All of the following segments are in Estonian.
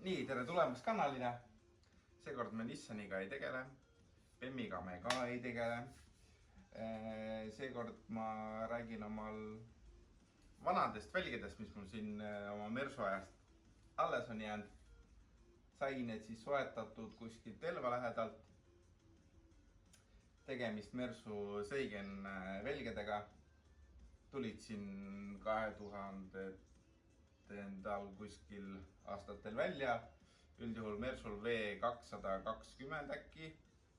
Nii, tere tulemast kanalile. Seekord me Nissaniga ei tegele. Bemmiga me ka ei tegele. Seekord ma räägin omal vanadest välgedest, mis mul siin oma Mersu ajast alles on jäänud. Sain need siis soetatud kuskilt Elva lähedalt. Tegemist Mersu Seigen välgedega. Tulid siin 2000 kuskil aastatel välja. Üldjuhul Mersul V220 äkki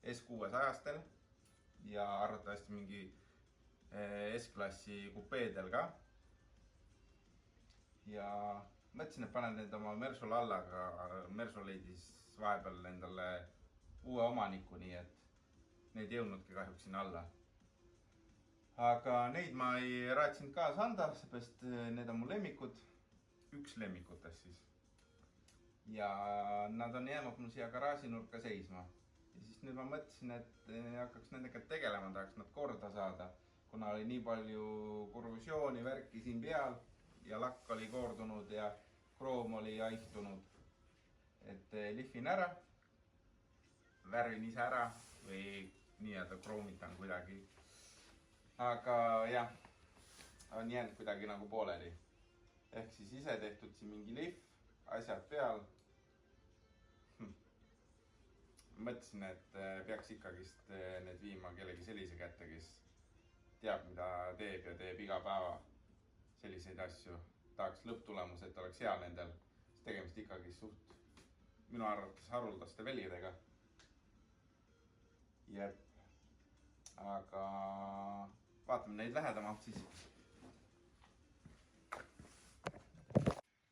S600-stel ja arvatavasti mingi S-klassi kupeedel ka. Ja mõtlesin, et panen need oma Mersule alla, aga Mersu leidis vahepeal endale uue omaniku, nii et neid ei jõudnudki kahjuks sinna alla. Aga neid ma ei raatsinud kaasa anda, seepärast need on mu lemmikud. Üks lemmikutest siis. Ja nad on jäänud mul siia garaažinurka seisma. Ja siis nüüd ma mõtlesin, et hakkaks nendega tegelema, tahaks nad korda saada. Kuna oli nii palju korrosiooni värki siin peal ja lakk oli koordunud ja kroom oli haihtunud. Et lihvin ära, värvin ise ära või nii-öelda kroomitan kuidagi. Aga jah, on jäänud kuidagi nagu pooleli. Ehk siis ise tehtud siin mingi lihv, asjad peal. Mõtlesin, et peaks ikkagist need viima kellegi sellise kätte, kes teab, mida teeb ja teeb iga päeva selliseid asju. Tahaks lõpptulemus, et oleks hea nendel. Tegemist ikkagi suht minu arvates haruldaste välgedega. Jep. Aga vaatame neid lähedamalt siis.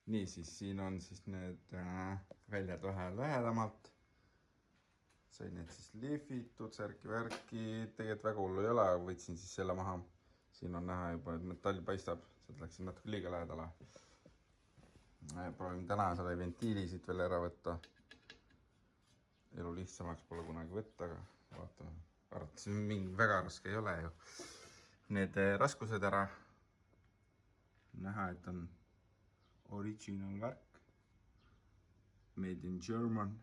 Nii siis siin on siis need väljad vähe lähedamalt. Sain need siis lihvitud, särki-värki. Tegelikult väga hullu ei ole, võtsin siis selle maha. Siin on näha juba, et metall paistab. Sealt läksin natuke liiga lähedale. Proovime täna selle ventiili siit veel ära võtta. Elu lihtsamaks pole kunagi võtta, aga vaatame. Arvates mingi väga raske ei ole ju. Need raskused ära. Näha, et on original värk. Made in German.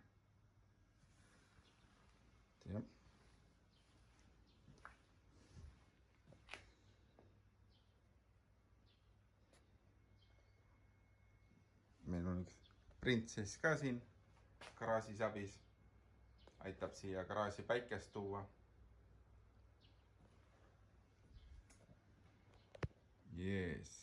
Jah. Meil on üks printsess ka siin garaažis abis. Aitab siia garaaži päikest tuua. Yes.